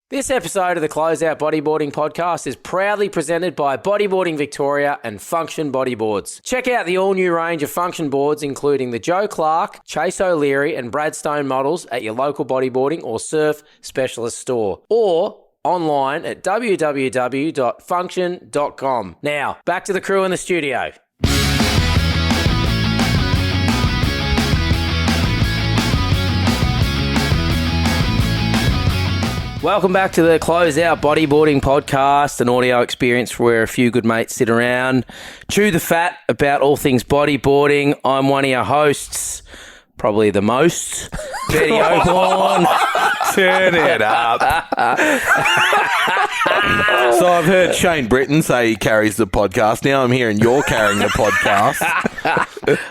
This episode of the Closeout Bodyboarding podcast is proudly presented by Bodyboarding Victoria and Funkshen Bodyboards. Check out the all-new range of Funkshen boards, including the Joe Clark, Chase O'Leary and Brad Stone models at your local bodyboarding or surf specialist store, or online at www.funkshen.com. Now, back to the crew in the studio. Welcome back to the Closeout Bodyboarding podcast, an audio experience where a few good mates sit around, chew the fat about all things bodyboarding. I'm one of your hosts, probably the most, Betty O'Born. Turn it up. So I've heard Shane Britton say he carries the podcast. Now I'm hearing you're carrying the podcast.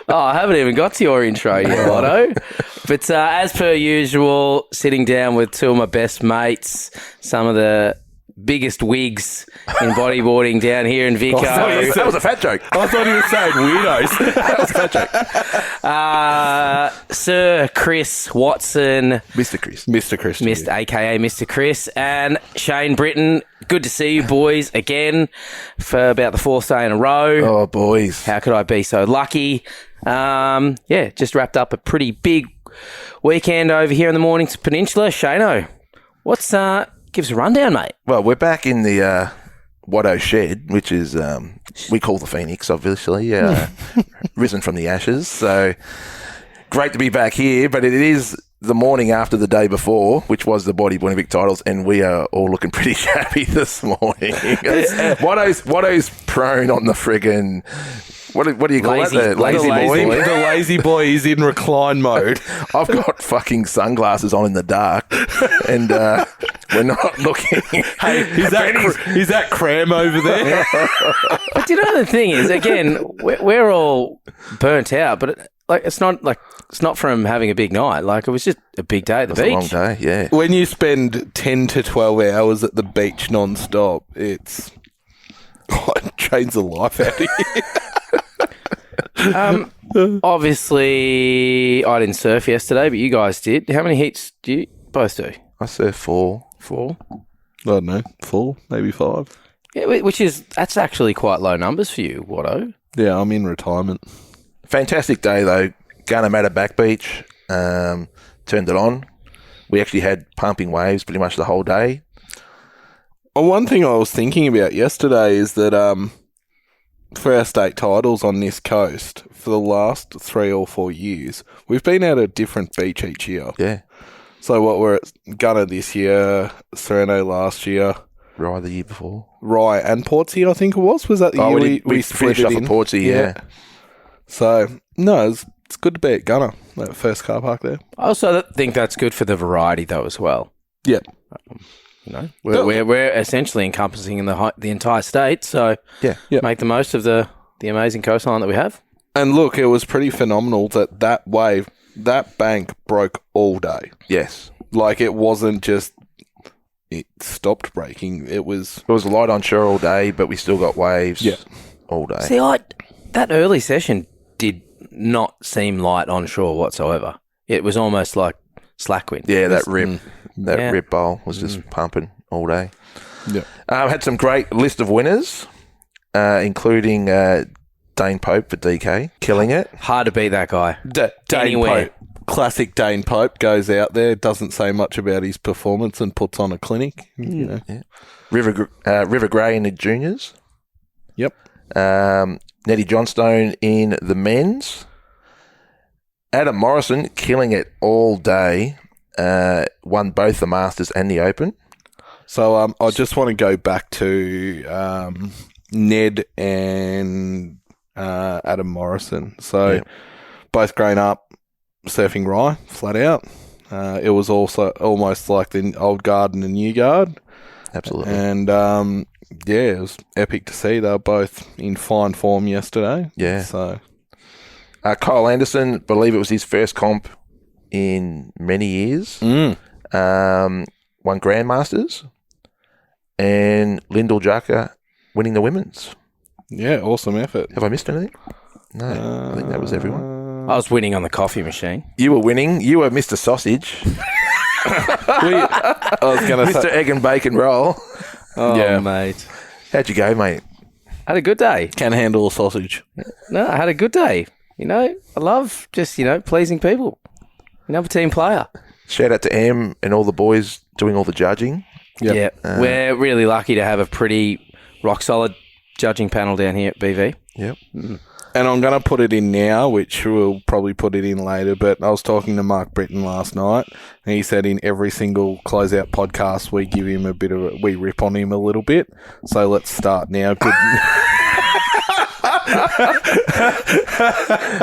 Oh, I haven't even got to your intro yet, Otto. But as per usual, sitting down with two of my best mates, some of the biggest wigs in bodyboarding down here in Vico. That was a fat joke. I thought he was saying weirdos. That was a fat joke. Sir Chris Watson. Mr. Chris, AKA Mr. Chris. And Shane Britton. Good to see you boys again for about the fourth day in a row. Oh, boys. How could I be so lucky? Just wrapped up a pretty big weekend over here in the Mornington Peninsula. Shano, what's... Give us a rundown, mate. Well, we're back in the Watto shed, which is, we call the Phoenix, obviously, risen from the ashes. So great to be back here, but it is the morning after the day before, which was the Bodyboarding Vic titles, and we are all looking pretty shabby this morning. Watto's prone on the friggin'... What do you call it? The lazy boy? The lazy boy is in recline mode. I've got fucking sunglasses on in the dark, and we're not looking. Hey, is that cram over there? But you know the thing is, again, we're all burnt out, but it's not from having a big night. Like, it was just a big day at the beach. A long day, yeah. When you spend 10 to 12 hours at the beach non-stop, it drains the life out of you. Obviously, I didn't surf yesterday, but you guys did. How many heats do you both do? I surf 4. 4? I don't know, 4, maybe 5. Yeah, that's actually quite low numbers for you, Watto. Yeah, I'm in retirement. Fantastic day though. Gunnermatta Back Beach, turned it on. We actually had pumping waves pretty much the whole day. Well, one thing I was thinking about yesterday is that for our state titles on this coast, for the last 3 or 4 years, we've been at a different beach each year. Yeah. So what we're at Gunner this year, Sereno last year. Rye the year before. Rye and Portsea, I think it was. Was that the year we split finished it off in? at Portsea, yeah. So, no, it's good to be at Gunner, that first car park there. I also think that's good for the variety, though, as well. Yeah. We're essentially encompassing the entire state, so make the most of the amazing coastline that we have. And look, it was pretty phenomenal that wave, that bank broke all day. Yes. Like, it wasn't just it stopped breaking. It was light on shore all day, but we still got waves all day. See, that early session did not seem light on shore whatsoever. It was almost like slack wind. Yeah, that rip bowl was just pumping all day. Yeah. Had some great list of winners, including Dane Pope for DK, killing it. Hard to beat that guy. Dane Pope. Classic Dane Pope goes out there, doesn't say much about his performance and puts on a clinic. You know. Yeah. River Gray in the juniors. Yep. Nettie Johnstone in the men's. Adam Morrison killing it all day. Won both the Masters and the Open. So I just want to go back to Ned and Adam Morrison. So both grown up surfing Rye, flat out. It was also almost like the old guard and the new guard. Absolutely. And it was epic to see. They were both in fine form yesterday. Yeah. So Kyle Anderson, believe it was his first comp in many years. Won Grandmasters. And Lyndall Jaka winning the women's. Yeah, awesome effort. Have I missed anything? No, I think that was everyone. I was winning on the coffee machine. You were winning. You were Mr. Sausage. I was going to Mr. say, Egg and Bacon Roll. Oh, Yeah. mate. How'd you go, mate? Had a good day. can handle a sausage. No, I had a good day. I love just, pleasing people. I'm a team player. Shout out to Em and all the boys doing all the judging. Yep. Yeah. We're really lucky to have a pretty rock-solid judging panel down here at BV. Yep. And I'm going to put it in now, which we'll probably put it in later, but I was talking to Mark Britton last night, and he said in every single Closeout podcast, we give him we rip on him a little bit. So let's start now. Good.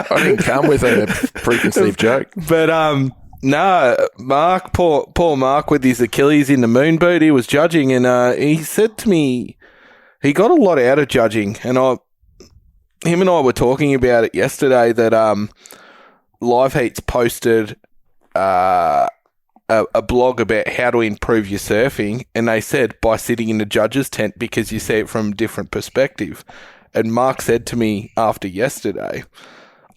I didn't come with a preconceived joke. But, no, Mark, poor Mark with his Achilles in the moon boot, he was judging, and he said to me he got a lot out of judging, and him and I were talking about it yesterday that Live Heat's posted a blog about how to improve your surfing, and they said by sitting in the judge's tent because you see it from a different perspective. And Mark said to me after yesterday,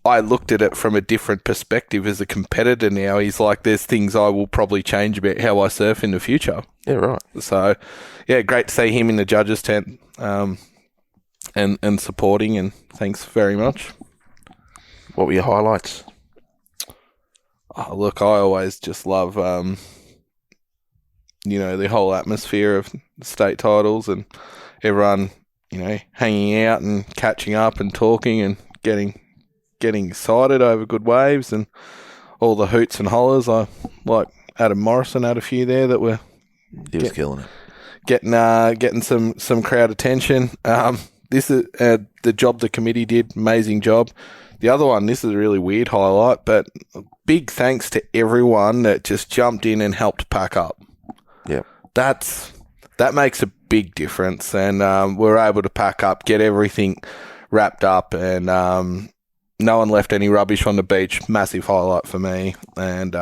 I looked at it from a different perspective as a competitor now. He's like, there's things I will probably change about how I surf in the future. Yeah, right. So, yeah, great to see him in the judge's tent and supporting, and thanks very much. What were your highlights? Oh, look, I always just love, the whole atmosphere of state titles and everyone, hanging out and catching up and talking and getting excited over good waves and all the hoots and hollers. I like Adam Morrison had a few there that were He was killing it. getting some crowd attention. This is the job the committee did. Amazing job. The other one, this is a really weird highlight, but big thanks to everyone that just jumped in and helped pack up. Yeah. That makes a big difference, and we're able to pack up, get everything wrapped up, and no one left any rubbish on the beach. Massive highlight for me, and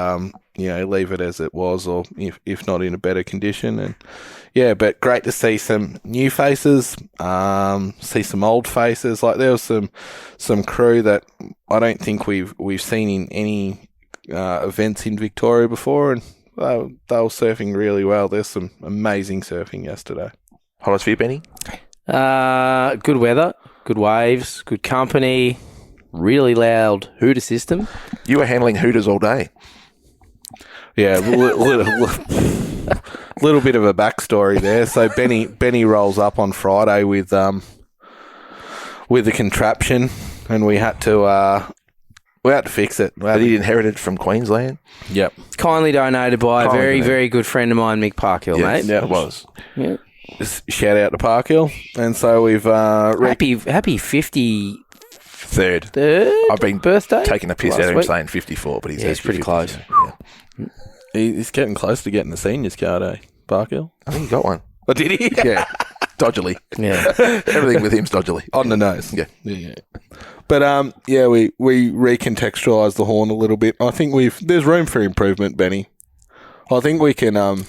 leave it as it was, or if not in a better condition. And yeah, but great to see some new faces, see some old faces. Like there was some crew that I don't think we've seen in any events in Victoria before, and they were surfing really well. There's some amazing surfing yesterday. Highlights for you, Benny? Good weather, good waves, good company, really loud hooter system. You were handling hooters all day. Yeah, little bit of a backstory there. So Benny rolls up on Friday with the contraption, and we had to fix it. That he inherited from Queensland? Yep. Kindly donated by a very, very good friend of mine, Mick Parkhill, Yes, mate. Yeah, it was. Yeah. Just shout out to Parkhill, and so we've Happy 53rd Third. I've been birthday. taking a piss Last out of him week. saying 54, but he's Yeah, he's actually pretty close. 52. Yeah. he's getting close to getting the seniors card, eh? Parkhill. I think he got one. Oh, did he? Yeah. Dodgily. Yeah. Everything with him's dodgily. On the nose. Yeah. Yeah. But we recontextualised the horn a little bit. I think there's room for improvement, Benny. I think we can. I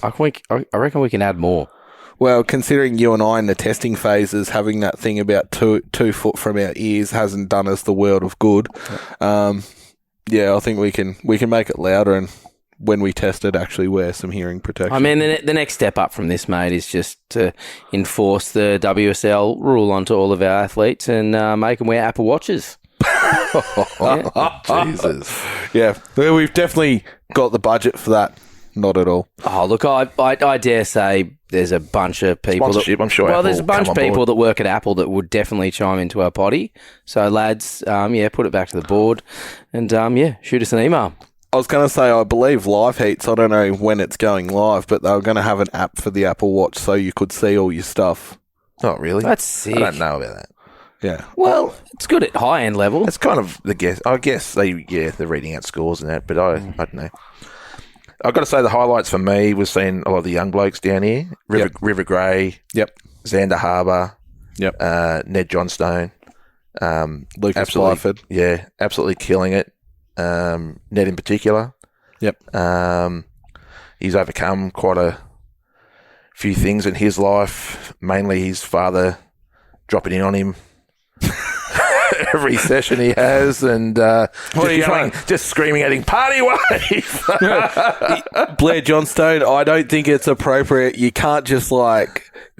reckon we can add more. Well, considering you and I in the testing phases, having that thing about 2 foot from our ears hasn't done us the world of good. I think we can make it louder, and when we test it, actually wear some hearing protection. I mean, the next step up from this, mate, is just to enforce the WSL rule onto all of our athletes and make them wear Apple Watches. Jesus. Yeah, well, we've definitely got the budget for that. Not at all. Oh, look, I dare say there's a bunch of people. Sponsorship, I'm sure. Well, Apple there's a bunch come of on people board. that work at Apple that would definitely chime into our potty. So, lads, put it back to the board and, shoot us an email. I was going to say, I believe Live Heats, I don't know when it's going live, but they were going to have an app for the Apple Watch so you could see all your stuff. Oh, really? That's sick. I don't know about that. Yeah. Well, it's good at high-end level. It's kind of the guess. I guess they're reading out scores and that, but I don't know. I've got to say the highlights for me was seeing a lot of the young blokes down here. River Gray. Yep. Xander Harbour. Yep. Ned Johnstone. Lucas absolutely, Blyford. Yeah, absolutely killing it. Ned in particular. Yep. He's overcome quite a few things in his life, mainly his father dropping in on him every session he has, and just screaming at him, "Party wave!" Blair Johnstone, I don't think it's appropriate. You can't just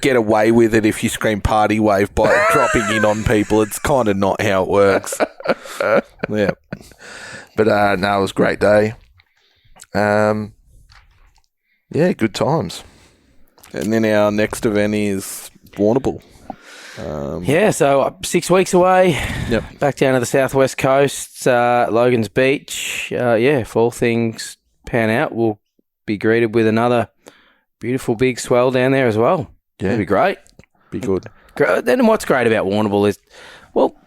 get away with it if you scream "party wave" by dropping in on people. It's kind of not how it works. Yeah, but no, it was a great day. Yeah, good times. And then our next event is Warrnambool. So 6 weeks away. Yep. Back down to the southwest coast, Logan's Beach. If all things pan out, we'll be greeted with another beautiful big swell down there as well. Yeah. It'll be great. Be good. Then what's great about Warrnambool is,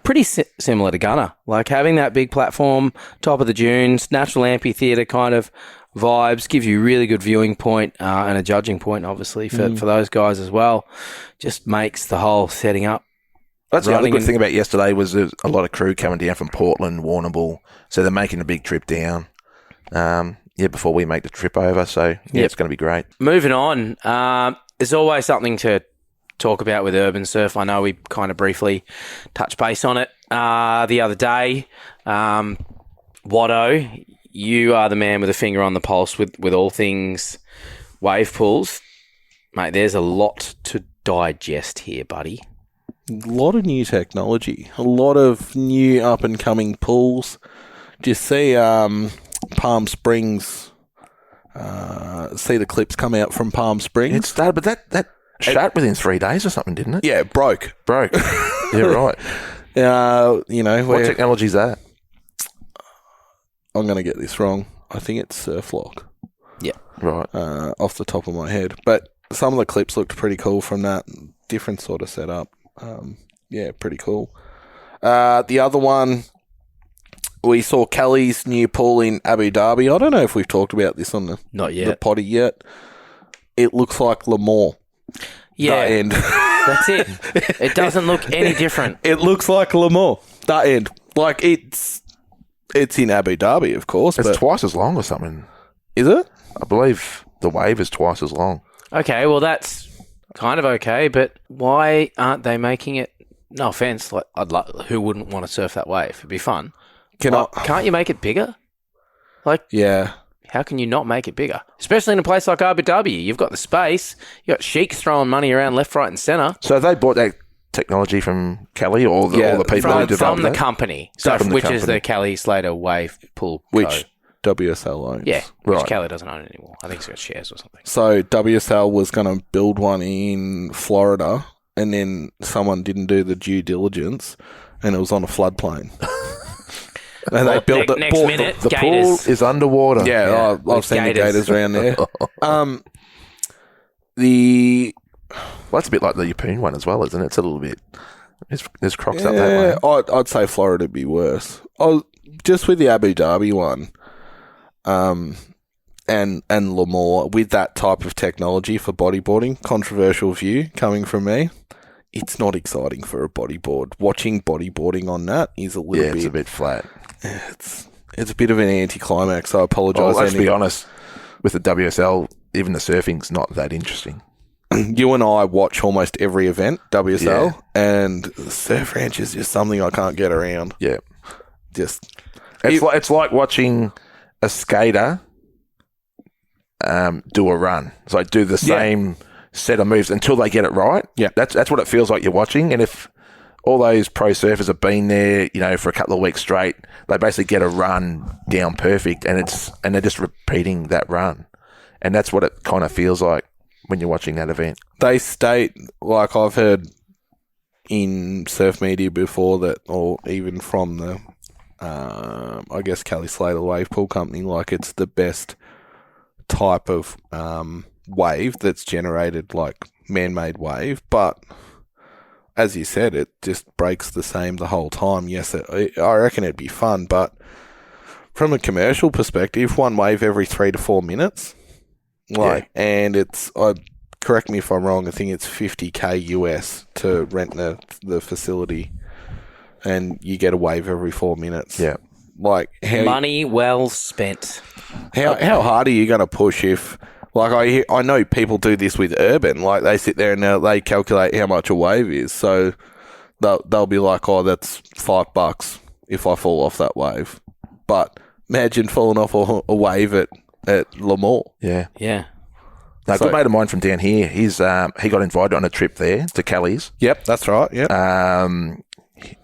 pretty similar to Gunner. Like having that big platform, top of the dunes, natural amphitheatre kind of vibes, gives you a really good viewing point and a judging point, obviously, for those guys as well. Just makes the whole setting up. That's the other good thing about yesterday was there's a lot of crew coming down from Portland, Warrnambool, so they're making a big trip down. Before we make the trip over, so it's going to be great. Moving on, there's always something to talk about with urban surf. I know we kind of briefly touched base on it the other day. Watto, you are the man with a finger on the pulse with all things wave pools. Mate, there's a lot to digest here, buddy. A lot of new technology. A lot of new up-and-coming pools. Do you see Palm Springs? See the clips come out from Palm Springs? It started, but that shut within 3 days or something, didn't it? Yeah, broke. Yeah, right. What technology is that? I'm going to get this wrong. I think it's SurfLock. Yeah. Right. Off the top of my head. But some of the clips looked pretty cool from that. Different sort of setup. Pretty cool. The other one, we saw Kelly's new pool in Abu Dhabi. I don't know if we've talked about this on the potty yet. It looks like Lemoore. Yeah. That end. That's it. It doesn't look any different. It looks like Lemoore. That end. Like, it's in Abu Dhabi, of course. It's twice as long or something. Is it? I believe the wave is twice as long. Okay, well, that's kind of okay, but why aren't they making it? No offense, who wouldn't want to surf that wave? It'd be fun. Can't you make it bigger? Yeah. How can you not make it bigger? Especially in a place like Abu Dhabi. You've got the space. You've got sheiks throwing money around left, right, and centre. So they bought that technology from Kelly or the people who developed from the company, which is the Kelly Slater Wave Pool Which WSL owns. Yeah, which Kelly doesn't own anymore. I think he's got shares or something. So WSL was going to build one in Florida, and then someone didn't do the due diligence, and it was on a floodplain. And they built it. Next minute, the pool is underwater. Yeah, I've seen the gators around there. Well, that's a bit like the Yeppoon one as well, isn't it? It's a little bit. There's crocs up that way. I'd say Florida would be worse. Just with the Abu Dhabi one, and Lemoore, with that type of technology for bodyboarding, controversial view coming from me, it's not exciting for a bodyboard. Watching bodyboarding on that is a little bit... it's a bit flat. It's a bit of an anticlimax. I apologise. Let's be honest, with the WSL, even the surfing's not that interesting. You and I watch almost every event, WSL, and Surf Ranch is just something I can't get around. Yeah. It's like watching a skater do a run. It's like do the same set of moves until they get it right. Yeah. That's what it feels like you're watching. And if all those pro surfers have been there, for a couple of weeks straight, they basically get a run down perfect, and they're just repeating that run. And that's what it kind of feels like when you're watching that event. They state, like I've heard in surf media before that, or even from the, I guess, Kelly Slater Wave Pool Company, like it's the best type of wave that's generated, like man-made wave. But as you said, it just breaks the same the whole time. Yes, I reckon it'd be fun, but from a commercial perspective, one wave every 3 to 4 minutes. And it's, correct me if I'm wrong, I think it's $50,000 US to rent the facility, and you get a wave every 4 minutes. Yeah. Like money well spent. How hard are you going to push if, like I know people do this with urban, like they sit there and they calculate how much a wave is, so they'll be like, oh, that's $5 if I fall off that wave. But imagine falling off a wave at Lemoore. Yeah. Yeah. No, a good mate of mine from down here, he got invited on a trip there to Kelly's. Yep, that's right. Yep.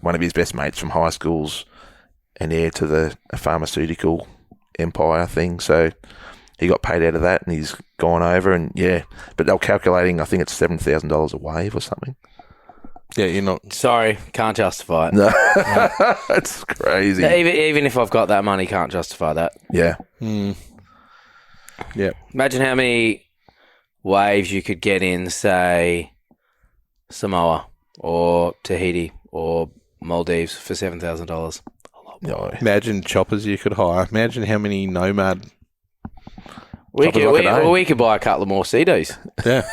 One of his best mates from high school's an heir to the pharmaceutical empire thing, so he got paid out of that, and he's gone over, and but they're calculating, I think it's $7,000 a wave or something. Yeah, you're not. Sorry, can't justify it. No, that's crazy. Even if I've got that money, can't justify that. Yeah. Yeah. Imagine how many waves you could get in, say, Samoa or Tahiti or Maldives for $7,000. No. Imagine choppers you could hire. Imagine how many Nomad. We could buy a couple more Sea-Doos. Yeah.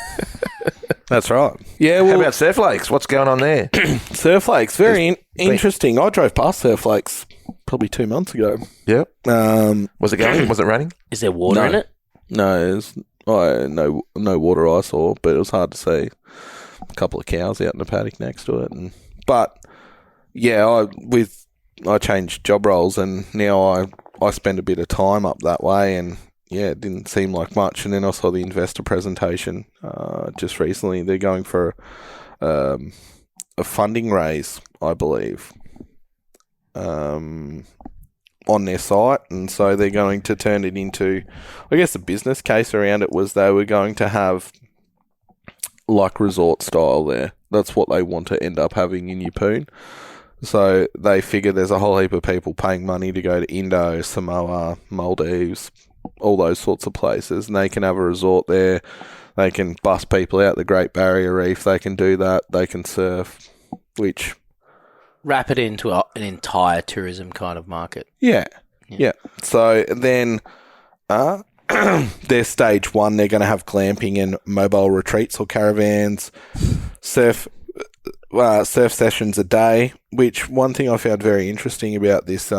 That's right. Yeah. How Well, about Surf Lakes? What's going on there? Surf Lakes, very interesting. I drove past Surf Lakes probably 2 months ago. Yep. Was it going? Was it raining? Is there water in it? No, no water I saw, but it was hard to see. A couple of cows out in the paddock next to it, but I changed job roles, and now I spend a bit of time up that way, and it didn't seem like much. And then I saw the investor presentation just recently. They're going for a funding raise, I believe, on their site, and so they're going to turn it into, I guess the business case around it was they were going to have like resort style there. That's what they want to end up having in Yeppoon. So they figure there's a whole heap of people paying money to go to Indo, Samoa, Maldives, all those sorts of places, and they can have a resort there. They can bus people out the Great Barrier Reef. They can do that. They can surf, which... Wrap it into an entire tourism kind of market. Yeah. So then their stage one, they're going to have glamping and mobile retreats or caravans, surf sessions a day, which one thing I found very interesting about this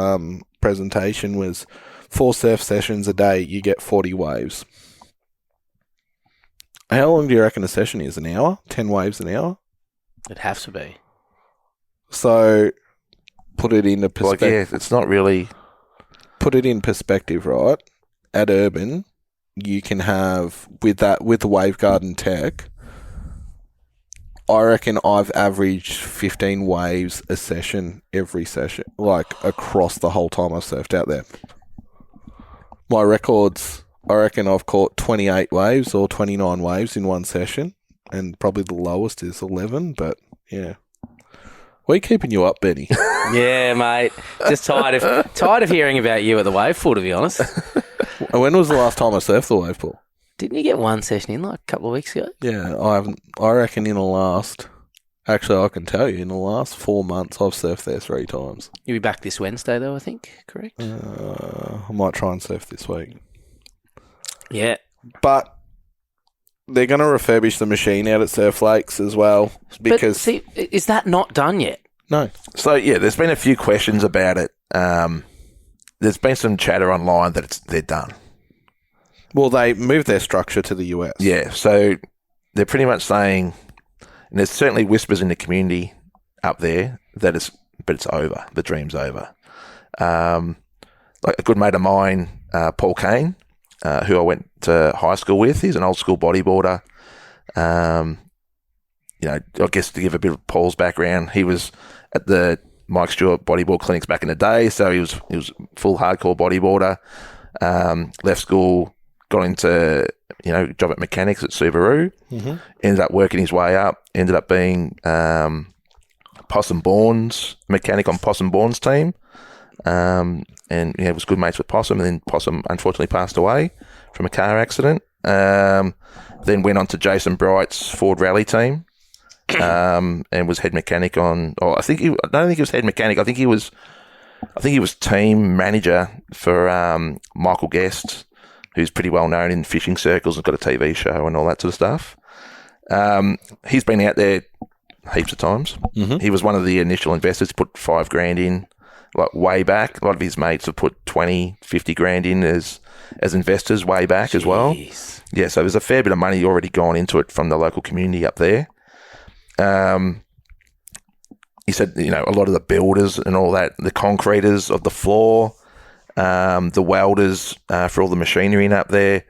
presentation was 4 surf sessions a day, you get 40 waves. How long do you reckon a session is? An hour? 10 waves an hour? It'd have to be. So put it into perspective. It's not really... Put it in perspective, right? At Urban, you can have, with the Wave Garden tech, I reckon I've averaged 15 waves a session every session, like across the whole time I've surfed out there. My records, I reckon I've caught 28 waves or 29 waves in one session, and probably the lowest is 11, but yeah. We're keeping you up, Benny. Yeah, mate. Just tired of hearing about you at the wave pool, to be honest. When was the last time I surfed the wave pool? Didn't you get one session in like a couple of weeks ago? Yeah, I haven't. I reckon in the last... Actually, I can tell you, in the last 4 months, I've surfed there 3 times. You'll be back this Wednesday, though, I think, correct? I might try and surf this week. Yeah. But they're going to refurbish the machine out at Surf Lakes as well. Because But see, is that not done yet? No. So, there's been a few questions about it. There's been some chatter online that they're done. Well, they moved their structure to the US. Yeah, so they're pretty much saying, and there's certainly whispers in the community up there that it's over. The dream's over. Like a good mate of mine, Paul Kane, who I went to high school with, he's an old school bodyboarder. I guess to give a bit of Paul's background, he was at the Mike Stewart bodyboard clinics back in the day, so he was full hardcore bodyboarder. Left school, got into job at mechanics at Subaru. Mm-hmm. Ended up working his way up. Ended up being Possum Bourne's mechanic on Possum Bourne's team, and was good mates with Possum. And then Possum unfortunately passed away from a car accident. Then went on to Jason Bright's Ford Rally team, and was head mechanic on. I don't think he was head mechanic. I think he was team manager for Michael Guest, who's pretty well known in fishing circles and got a TV show and all that sort of stuff. He's been out there heaps of times. Mm-hmm. He was one of the initial investors, put $5,000 in, like way back. A lot of his mates have put 20, 50 grand in as investors way back as well. Yeah, so there's a fair bit of money already gone into it from the local community up there. he said, a lot of the builders and all that, the concreters of the floor, the welders for all the machinery in up there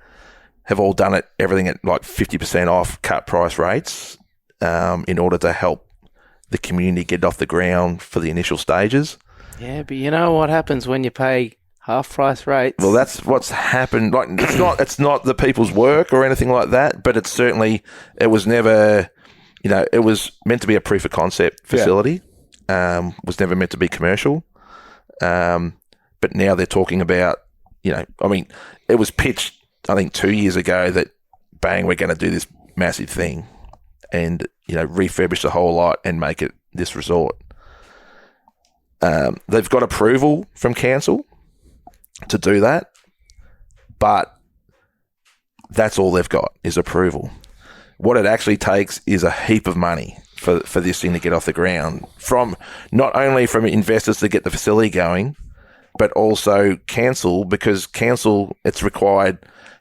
have all done everything at like 50% off cut price rates in order to help the community get off the ground for the initial stages. Yeah, but you know what happens when you pay half price rates? Well, that's what's happened. Like, it's not the people's work or anything like that, but it was never, it was meant to be a proof of concept facility. Was never meant to be commercial. But now they're talking about, it was pitched, I think 2 years ago that, bang, we're going to do this massive thing and, refurbish the whole lot and make it this resort. They've got approval from council to do that, but that's all they've got is approval. What it actually takes is a heap of money for this thing to get off the ground, from not only from investors to get the facility going, but also council, because council, it's required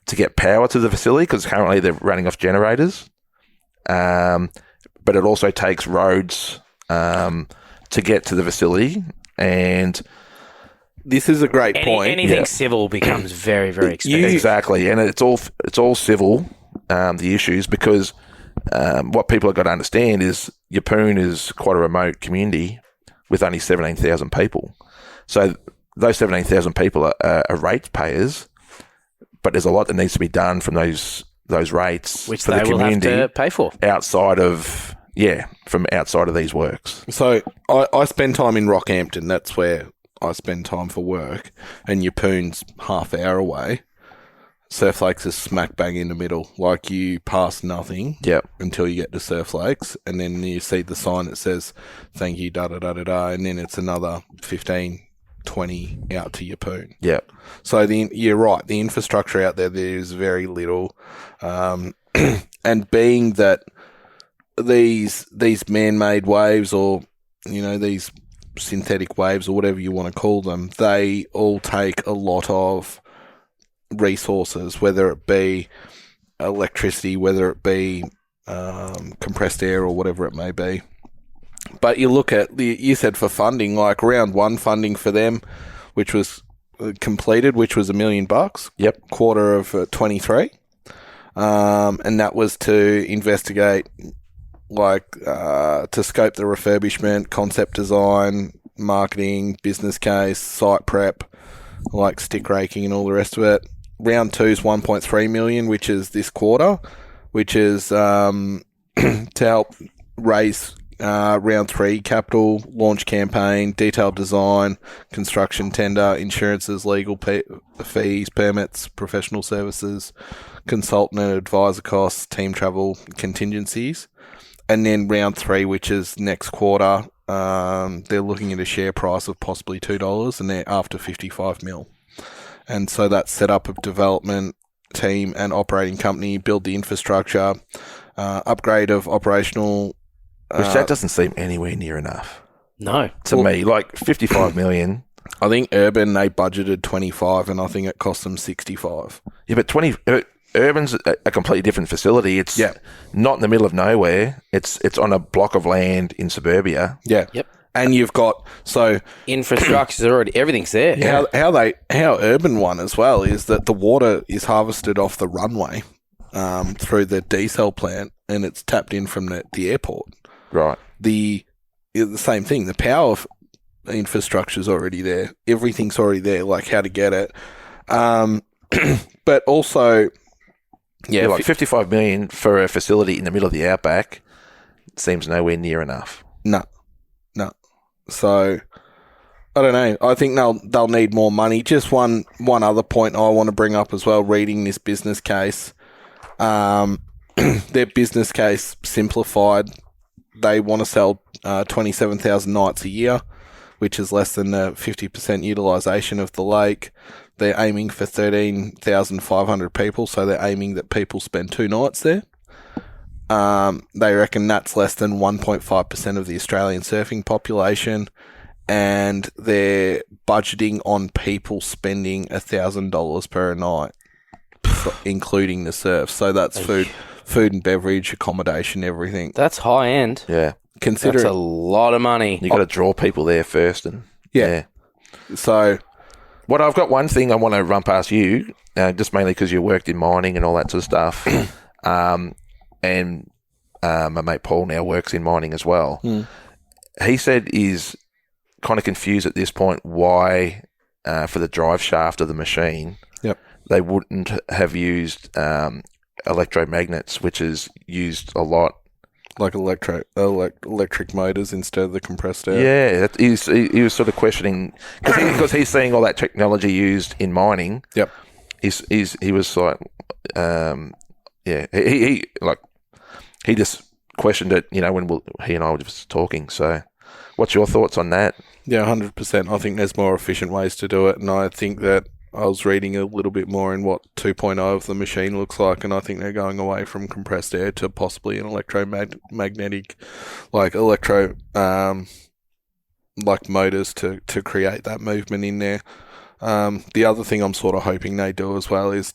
to get power to the facility because currently they're running off generators. But it also takes roads to get to the facility, and this is a great point. Anything civil becomes very, very expensive. Exactly, and it's all civil. The issues, because what people have got to understand is Yeppoon is quite a remote community with only 17,000 people. So those 17,000 people are ratepayers, but there's a lot that needs to be done from those rates, which for they the community will have to pay for outside of these works. So I spend time in Rockhampton. That's where I spend time for work, and Yeppoon's half hour away. Surf Lakes is smack bang in the middle. Like, you pass nothing until you get to Surf Lakes, and then you see the sign that says, thank you, da-da-da-da-da, and then it's another 15, 20 out to Yeppoon. Yeah. So you're right. The infrastructure out there is very little. And being that these man-made waves, or, these synthetic waves, or whatever you want to call them, they all take a lot of resources, whether it be electricity, whether it be compressed air, or whatever it may be. But you look at you said for funding, like round one funding for them, which was completed, which was $1 million. Yep. Quarter of 23. And that was to investigate, to scope the refurbishment, concept design, marketing, business case, site prep, stick raking and all the rest of it. Round two is 1.3 million, which is this quarter, which is to help raise round three capital, launch campaign, detailed design, construction tender, insurances, legal fees, permits, professional services, consultant and advisor costs, team travel, contingencies. And then round three, which is next quarter, they're looking at a share price of possibly $2, and they're after 55 mil. And so that's set up a development team and operating company, build the infrastructure, upgrade of operational. Which that doesn't seem anywhere near enough. No. To me, 55 million. I think Urban, they budgeted 25, and I think it cost them 65. Yeah, but Urban's a completely different facility. It's not in the middle of nowhere. It's on a block of land in suburbia. Yeah. Yep. And you've got, infrastructure's already, everything's there. Yeah. How Urban won as well is that the water is harvested off the runway through the desal plant, and it's tapped in from the airport. Right. The same thing. The power infrastructure's already there. Everything's already there, how to get it. But also, 55 million for a facility in the middle of the outback seems nowhere near enough. No. So, I don't know. I think they'll need more money. Just one other point I want to bring up as well, reading this business case. Their business case simplified. They want to sell 27,000 nights a year, which is less than the 50% utilisation of the lake. They're aiming for 13,500 people, so they're aiming that people spend 2 nights there. They reckon that's less than 1.5% of the Australian surfing population, and they're budgeting on people spending $1,000 per night, including the surf. So that's food and beverage, accommodation, everything. That's high end. Yeah. That's considering a lot of money. You got to draw people there first, and Yeah. So, I've got one thing I want to run past you, just mainly because you worked in mining and all that sort of stuff, and my mate Paul now works in mining as well. He said he's kind of confused at this point why, for the drive shaft of the machine, they wouldn't have used electromagnets, which is used a lot. like electric motors instead of the compressed air. Yeah, he was sort of questioning because he's seeing all that technology used in mining. Yep. He was like, he just questioned it. When he and I were just talking. So, what's your thoughts on that? Yeah, 100%. I think there's more efficient ways to do it, and I think that I was reading a little bit more in what 2.0 of the machine looks like, and I think they're going away from compressed air to possibly an electromagnetic, like motors to create that movement in there. The other thing I'm sort of hoping they do as well is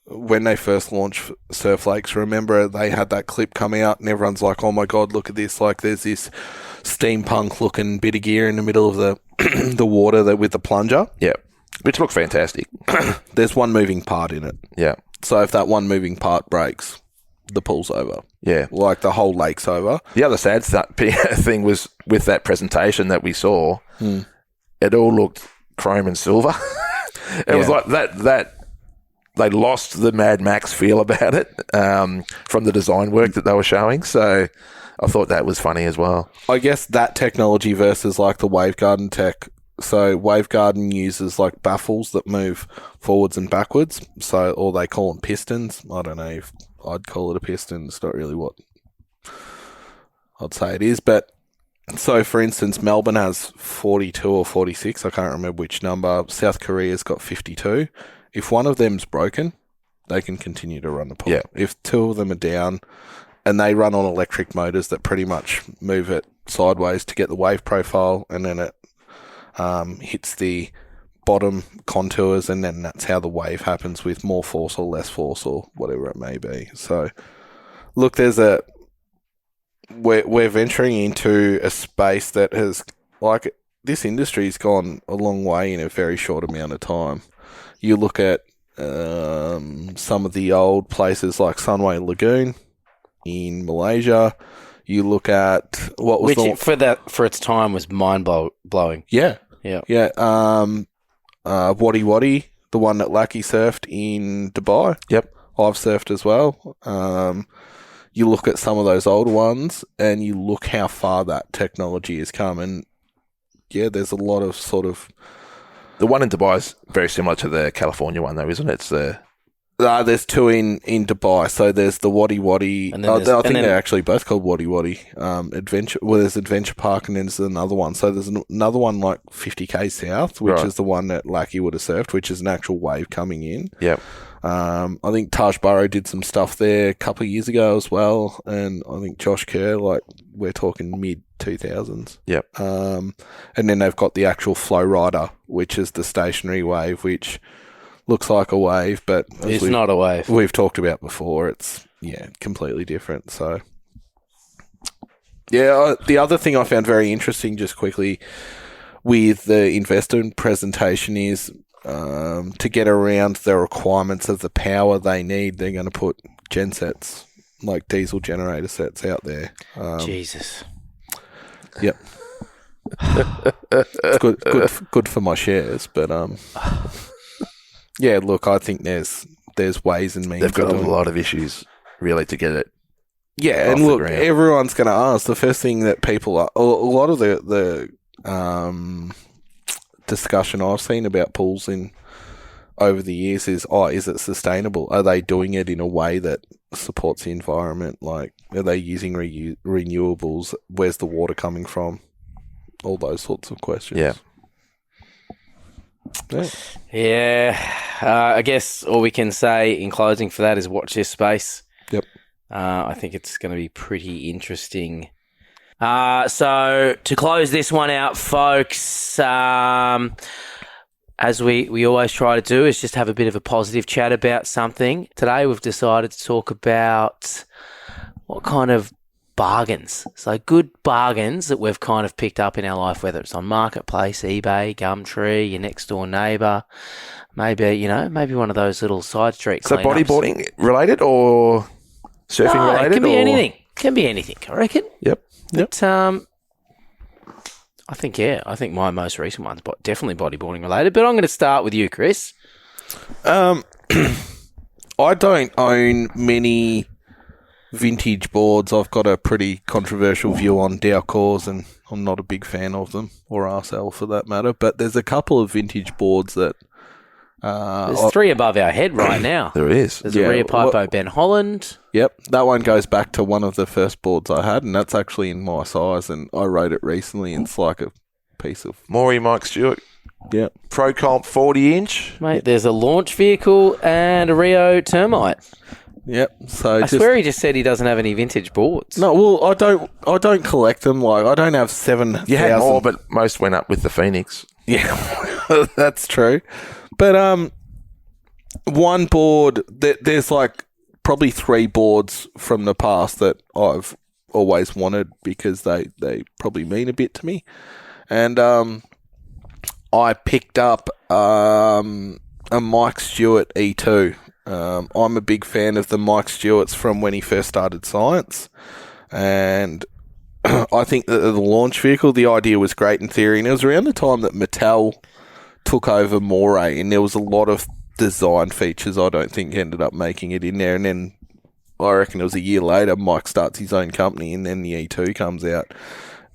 when they first launched Surf Lakes, remember they had that clip come out and everyone's like, oh my God, look at this. Like there's this steampunk looking bit of gear in the middle of the the water with the plunger. Yeah. Which looked fantastic. There's one moving part in it. Yeah. So if that one moving part breaks, the pool's over. Yeah. Like the whole lake's over. The other sad thing was with that presentation that we saw, it all looked chrome and silver. It was like that they lost the Mad Max feel about it from the design work that they were showing. So I thought that was funny as well. I guess that technology versus like the Wavegarden tech. So Wavegarden uses like baffles that move forwards and backwards. Or they call them pistons. I don't know if I'd call it a piston. It's not really what I'd say it is. But so for instance, Melbourne has 42 or 46. I can't remember which number. South Korea's got 52. If one of them's broken, they can continue to run the pool. Yeah. If two of them are down and they run on electric motors that pretty much move it sideways to get the wave profile, and then it hits the bottom contours, and then that's how the wave happens with more force or less force or whatever it may be. So, look, we're venturing into a space that has, like, this industry's gone a long way in a very short amount of time. You look at some of the old places like Sunway Lagoon in Malaysia. You look at what was for its time was mind blowing. Yeah. Wadi Wadi, the one that Lackey surfed in Dubai. Yep, I've surfed as well. You look at some of those older ones, and you look how far that technology has come, and yeah, there's a lot of sort of. The one in Dubai is very similar to the California one, though, isn't it? It's there's two in Dubai. So there's the Wadi Wadi. I think they're actually both called Wadi Wadi. Adventure. Well, there's Adventure Park, and then there's another one. So there's another one like 50k south, which is the one that Lackey would have surfed, which is an actual wave coming in. Yep. I think Taj Burrow did some stuff there a couple of years ago as well, and I think Josh Kerr, like we're talking mid-2000s. Yep. And then they've got the actual Flow Rider, which is the stationary wave, which looks like a wave, but it's not a wave. We've talked about before. It's completely different. So the other thing I found very interesting, just quickly, with the investor presentation is. To get around the requirements of the power they need, they're going to put gensets, like diesel generator sets out there. Jesus. Yep. It's good for my shares, but yeah. Look, I think there's ways and means. They've got a lot of issues really to get it. Yeah, and look, everyone's going to ask. The first thing that people are, a lot of the discussion I've seen about pools over the years is it sustainable? Are they doing it in a way that supports the environment? Like, are they using renewables? Where's the water coming from? All those sorts of questions. I guess all we can say in closing for that is watch this space. Yep. I think it's going to be pretty interesting. So to close this one out, folks, as we always try to do, is just have a bit of a positive chat about something. Today we've decided to talk about what kind of bargains. So good bargains that we've kind of picked up in our life, whether it's on Marketplace, eBay, Gumtree, your next door neighbour, maybe one of those little side street So cleanups. bodyboarding related or surfing No, related? it can be or? anything. Can be anything, I reckon. Yep. But, I think my most recent one's definitely bodyboarding related, but I'm going to start with you, Chris. I don't own many vintage boards. I've got a pretty controversial view on Dowcors, and I'm not a big fan of them, or RSL for that matter. But there's a couple of vintage boards that... There's three above our head right now. There is. There's a rear Pipo Ben Holland. Yep, that one goes back to one of the first boards I had, and that's actually in my size, and I rode it recently, and it's like a piece of... Maury Mike Stewart. Yep. Pro Comp 40-inch. Mate, there's a launch vehicle and a Rio Termite. Yep. So I swear he just said he doesn't have any vintage boards. No, well, I don't collect them. Like, I don't have 7,000. You had more, but most went up with the Phoenix. Yeah, that's true. But one board, there's like probably 3 boards from the past that I've always wanted because they probably mean a bit to me. And I picked up a Mike Stewart E2. I'm a big fan of the Mike Stewarts from when he first started Science. And I think that the launch vehicle, the idea was great in theory. And it was around the time that Mattel took over Moray, and there was a lot of design features I don't think ended up making it in there. And then I reckon it was a year later, Mike starts his own company, and then the E2 comes out.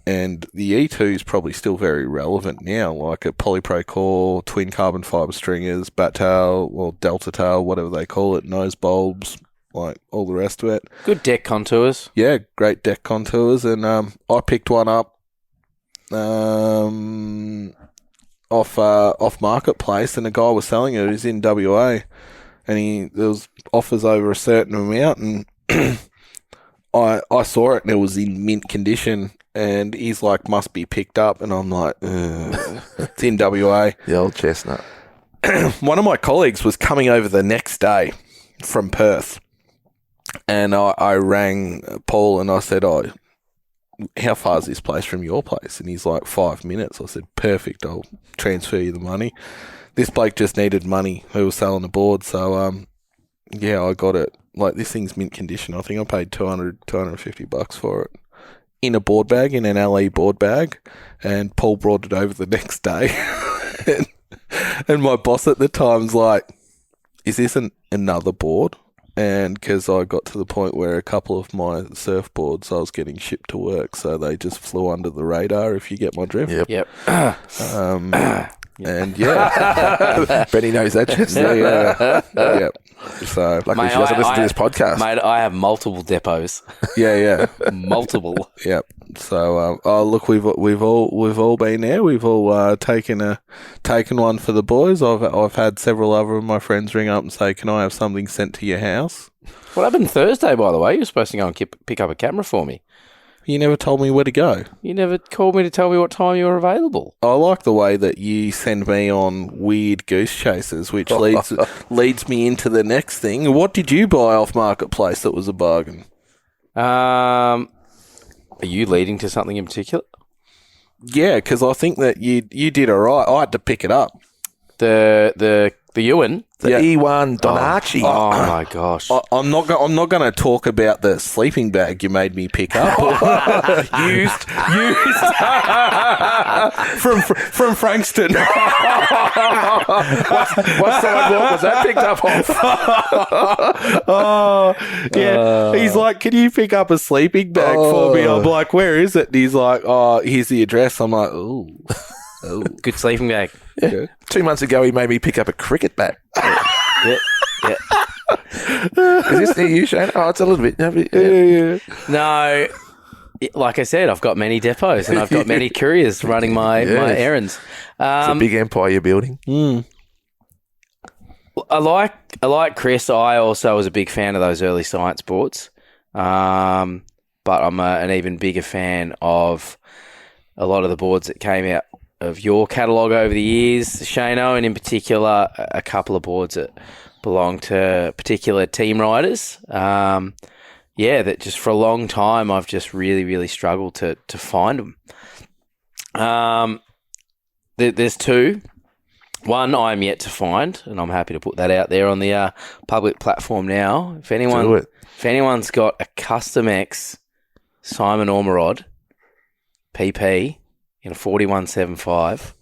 And the E2 is probably still very relevant now, like a polypro core, twin carbon fibre stringers, bat tail, or delta tail, whatever they call it, nose bulbs, like all the rest of it. Good deck contours. Yeah, great deck contours. And I picked one up off Marketplace, and a guy was selling it. He was in WA, and there was offers over a certain amount, and I saw it, and it was in mint condition. And he's like, must be picked up. And I'm like, it's in WA. The old chestnut. One of my colleagues was coming over the next day from Perth. And I rang Paul and I said, how far is this place from your place? And he's like, 5 minutes. I said, perfect. I'll transfer you the money. This bloke just needed money who was selling the board. So, yeah, I got it. Like, this thing's mint condition. I think I paid $250 for it. In a board bag, in an LE board bag, and Paul brought it over the next day. and my boss at the time's like, is this another board? And because I got to the point where a couple of my surfboards I was getting shipped to work, so they just flew under the radar, if you get my drift. Yep. And yeah. Benny knows that chest. Yeah. So, Luckily she doesn't listen to this podcast. Mate, I have multiple depots. yeah. Multiple. Yep. So, look, we've all been there. We've all taken one for the boys. I've had several other of my friends ring up and say, "Can I have something sent to your house?" What happened Thursday, by the way? You were supposed to go and pick up a camera for me. You never told me where to go. You never called me to tell me what time you were available. I like the way that you send me on weird goose chases, which leads me into the next thing. What did you buy off Marketplace that was a bargain? Are you leading to something in particular? Yeah, because I think that you did all right. I had to pick it up. The Ewan. The E1 Dodgy. Oh my gosh! I'm not going to talk about the sleeping bag you made me pick up. used from Frankston. What sidewalk was that picked up off? He's like, can you pick up a sleeping bag for me? I'm like, where is it? And he's like, here's the address. I'm like, ooh. Good sleeping bag. Yeah. 2 months ago, he made me pick up a cricket bat. Yeah. Is this near you, Shane? Oh, it's a little bit. Yeah. No, like I said, I've got many depots and I've got many couriers running my errands. It's a big empire you're building. I like Chris. I also was a big fan of those early Science boards, but I'm an even bigger fan of a lot of the boards that came out of your catalogue over the years, Shano, and in particular a couple of boards that belong to particular team riders. that just for a long time I've just really, really struggled to find them. There's two. One I'm yet to find, and I'm happy to put that out there on the public platform now. If anyone's got a Custom X Simon Ormerod PP in a 4175,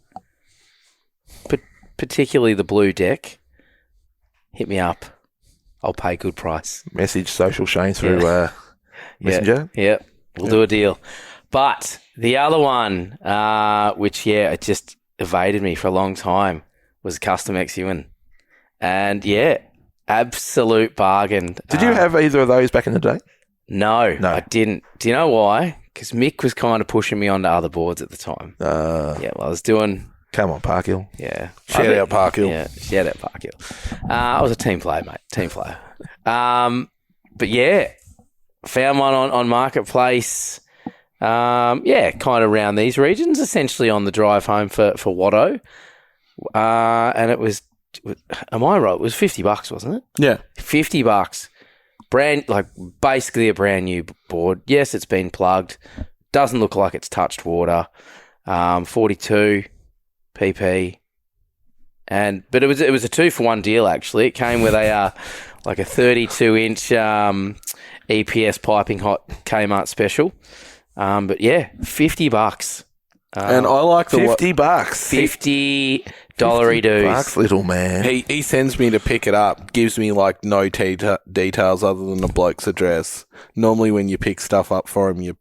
particularly the blue deck, hit me up. I'll pay a good price. Message Social Shane through Messenger. Yeah, we'll do a deal. But the other one, which, it just evaded me for a long time, was Custom X Ewan. And, absolute bargain. Did you have either of those back in the day? No, I didn't. Do you know why? Because Mick was kind of pushing me onto other boards at the time. I was doing... Come on, Parkhill. Yeah. Shout out Parkhill. Yeah, shout out Parkhill. I was a team player, mate. Team player. But, found one on Marketplace... kind of around these regions, essentially on the drive home for Watto. And it was, am I right? It was $50, wasn't it? Yeah. $50. Basically a brand new board. Yes, it's been plugged. Doesn't look like it's touched water. 42 PP. But it was a 2-for-1 deal, actually. It came with a 32-inch EPS piping hot Kmart special. But $50. And I like the $50. $50 dues. Bucks, little man. He sends me to pick it up, gives me like no details other than the bloke's address. Normally when you pick stuff up for him, you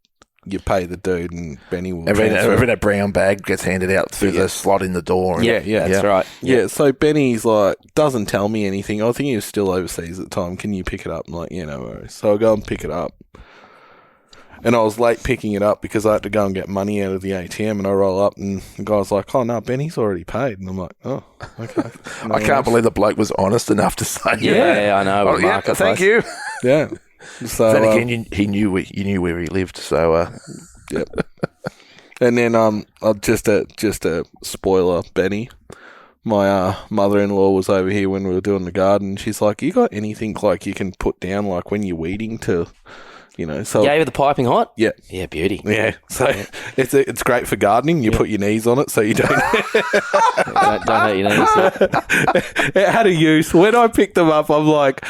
pay the dude and Benny will Every a brown bag gets handed out through the slot in the door. That's right. Yeah, so Benny's like, doesn't tell me anything. I think he was still overseas at the time. Can you pick it up? I'm like, no worries. So I go and pick it up. And I was late picking it up because I had to go and get money out of the ATM, and I roll up and the guy's like, oh, no, Benny's already paid. And I'm like, oh, okay. I can't believe the bloke was honest enough to say I know. Thank you. Yeah. So then again, you knew where he lived, so... Yep. And then just a spoiler, Benny, my mother-in-law was over here when we were doing the garden. She's like, you got anything like you can put down like when you're weeding to... so gave her the piping hot? Yeah. Yeah, beauty. Yeah. So it's great for gardening. You put your knees on it so you don't don't hurt your knees. It had a use. When I picked them up, I'm like,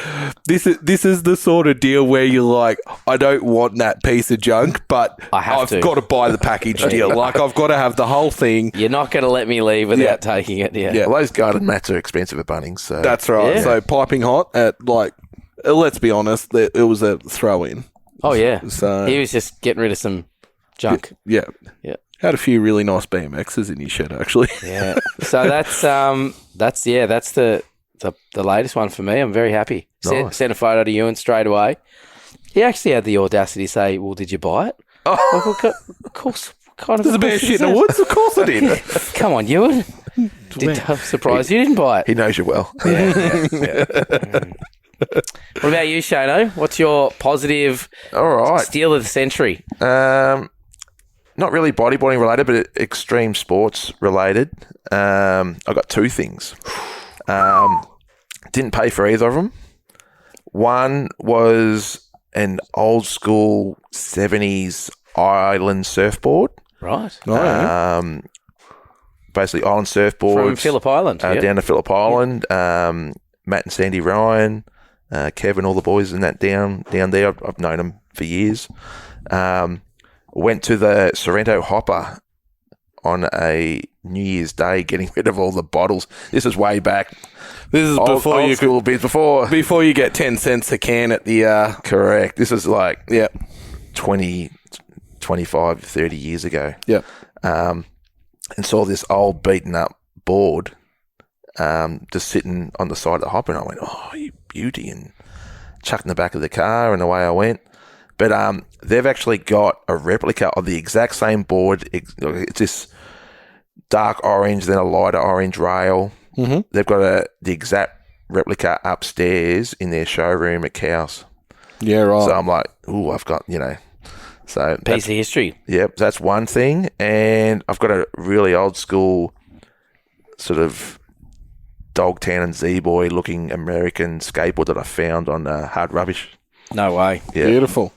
this is the sort of deal where you're like, I don't want that piece of junk, but I've got to buy the package deal. Like I've got to have the whole thing. You're not going to let me leave without taking it. Yeah. Well, those garden mats are expensive at Bunnings. So. That's right. Yeah. So piping hot at let's be honest, it was a throw-in. Oh, yeah. So he was just getting rid of some junk. Yeah. Yeah. Had a few really nice BMXs in his shed, actually. Yeah. So that's the latest one for me. I'm very happy. Nice. Sent a photo to Ewan straight away. He actually had the audacity to say, well, did you buy it? Oh. Of course. Kind of. There's a bit of shit in the woods. Of course I did. Come on, Ewan. I'm surprised you didn't buy it. He knows you well. Yeah. What about you, Shano? What's your positive steal of the century? Not really bodyboarding related, but extreme sports related. I got two things. Didn't pay for either of them. One was an old school 70s island surfboard. Right. Basically island surfboards. From Phillip Island. Down to Phillip Island. Matt and Sandy Ryan. Kevin, all the boys and that down there. I've known them for years. Went to the Sorrento Hopper on a New Year's Day, getting rid of all the bottles. This is way back. This is before you get 10 cents a can at the correct. This is 20, 25, 30 years ago. Yeah. And saw this old beaten up board just sitting on the side of the hopper, and I went, oh, you beauty, and chucked in the back of the car, and away I went. But they've actually got a replica of the exact same board. It's this dark orange, then a lighter orange rail. Mm-hmm. They've got the exact replica upstairs in their showroom at Cowes. Yeah, right. So I'm like, ooh, I've got, so piece of history. Yep, that's one thing. And I've got a really old school sort of Dogtown and Z-Boy looking American skateboard that I found on Hard Rubbish. No way. Yeah. Beautiful.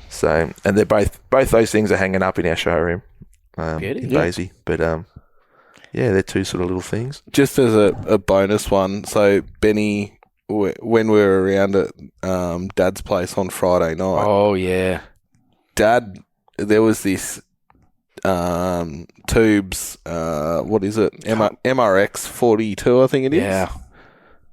So, and they're both those things are hanging up in our showroom in Daisy. But they're two sort of little things. Just as a bonus one, so Benny, when we were around at Dad's place on Friday night, Oh, yeah. Dad, there was this tubes, what is it? MRX 42, I think it is. Yeah.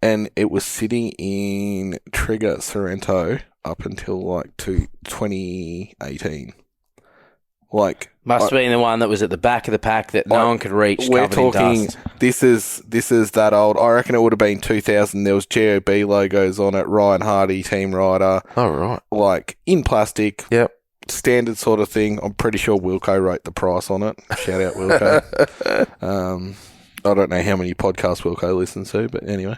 And it was sitting in Trigger Sorrento up until like 2018. Like, Must have been the one that was at the back of the pack that no one could reach. we're covered in talking. dust. This is that old. I reckon it would have been 2000. There was GOB logos on it. Ryan Hardy, Team Rider. Oh, right. Like in plastic. Yep. Standard sort of thing. I'm pretty sure Wilco wrote the price on it. Shout out Wilco. I don't know how many podcasts Wilco listens to, but anyway.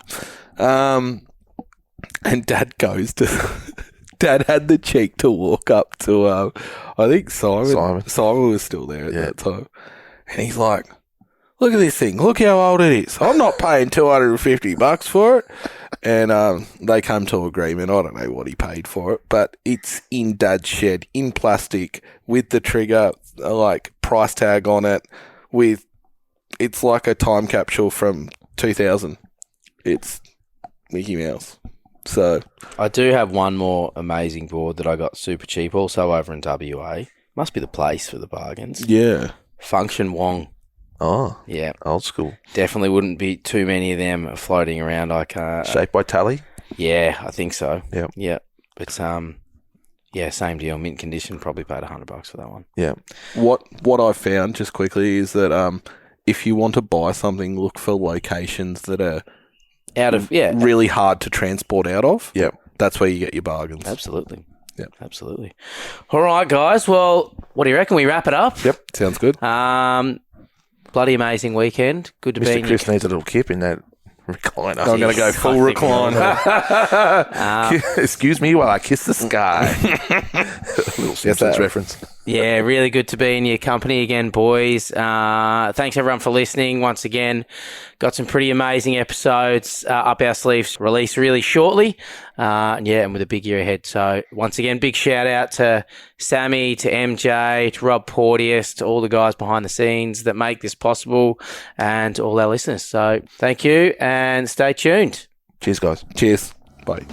And Dad goes to. Dad had the cheek to walk up to, I think Simon. Simon was still there at that time. And he's like, look at this thing. Look how old it is. I'm not paying $250 for it. And they came to agreement. I don't know what he paid for it, but it's in Dad's shed, in plastic, with the trigger, like, price tag on it. It's like a time capsule from 2000. It's Mickey Mouse. So I do have one more amazing board that I got super cheap, also over in WA. Must be the place for the bargains. yeah, Funkshen Wong. Oh, Yeah. old school. Definitely wouldn't be too many of them floating around. Shaped by Tally. Yeah, I think so. Yep. Yeah. But same deal. Mint condition, probably paid $100 for that one. Yeah. what I found just quickly is that if you want to buy something, look for locations that are really hard to transport out of. Yep. That's where you get your bargains. Absolutely. Yep. Absolutely. All right, guys. Well, what do you reckon? We wrap it up? Yep, sounds good. Bloody amazing weekend. Good to be in Mr. Chris needs a little kip in that recliner. I'm going to go full recline. Excuse me while I kiss the sky. A little Simpsons reference. Yeah, really good to be in your company again, boys. Thanks everyone for listening. Once again, got some pretty amazing episodes up our sleeves, released really shortly. And with a big year ahead. So once again, big shout out to Sammy, to MJ, to Rob Porteous, to all the guys behind the scenes that make this possible, and to all our listeners. So thank you and stay tuned. Cheers, guys. Cheers. Bye.